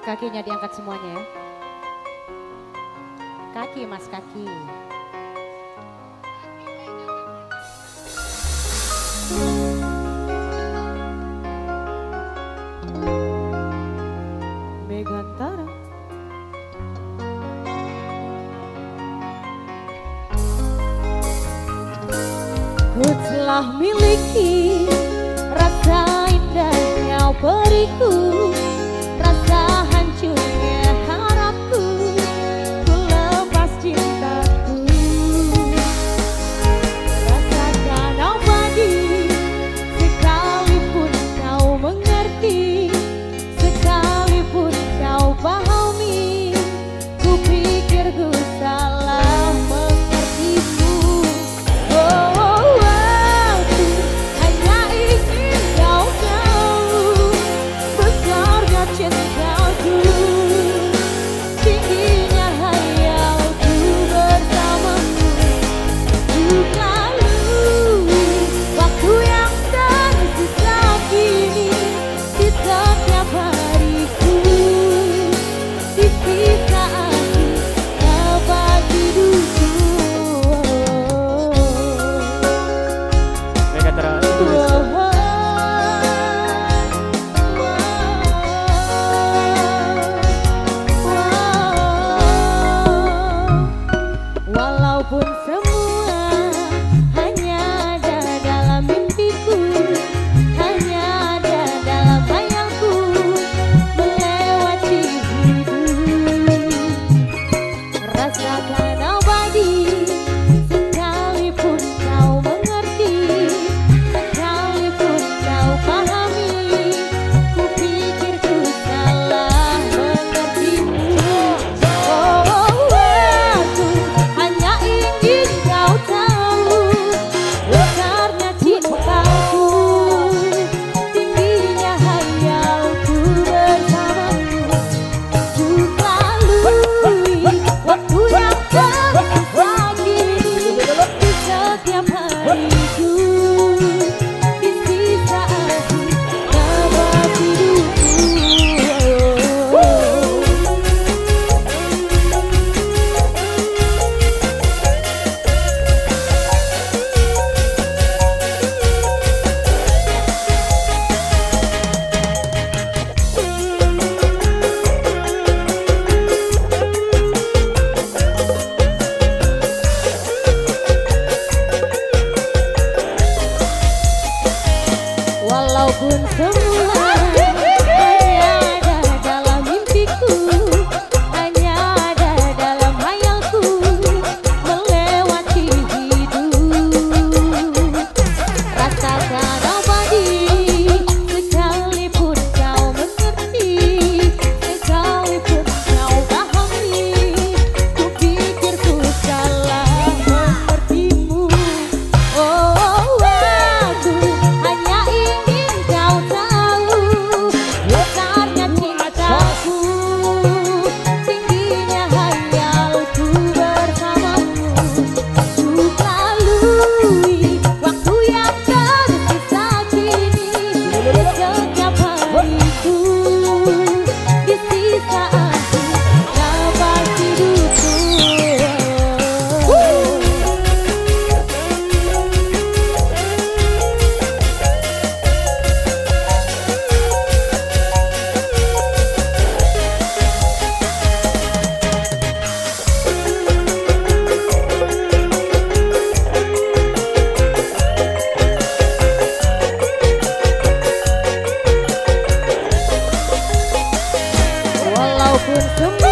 Kakinya diangkat semuanya ya. Kaki mas, kaki. Megantara. Ku telah miliki rasa indahnya beriku, rasa hancurnya harapku, ku lepas cintaku. Rasakan abadi, sekalipun kau mengerti, sekalipun kau pahami, ku pikir ku salah mengertimu. Oh, aku hanya ingin kau tahu besarnya cintaku, tingginya hayalku bersamamu. Untuk lalui waktu yang tersisa kini di setiap hariku, di sisa aku dapat hidupku. Megantara tulis. Walaupun semua hanya ada dalam mimpiku, hanya ada dalam bayangku, melewati hidup. Rasakan abadi, sekalipun kau mengerti, sekalipun kau pahami, ku pikir ku salah mengertimu. Oh, aku hanya ingin kau tahu besarnya cintaku, tingginya hayalku bersamamu. Untuk lalui waktu yang tersisa kini di setiap hariku, di sisa aku dapat hidupku. Walaupun semua hanya ada dalam mimpiku, hanya ada dalam hayalku, melewati hidup. Rasakan abadi, sekalipun kau mengerti, sekalipun kau pahami, ku pikir ku salah mengertimu. Oh, aku hanya ingin kau tahu besarnya cintaku, tingginya hayalku bersamamu. Untuk lalui waktu yang tersisa kini di setiap hariku, di sisa aku dapat hidupku. Walaupun semua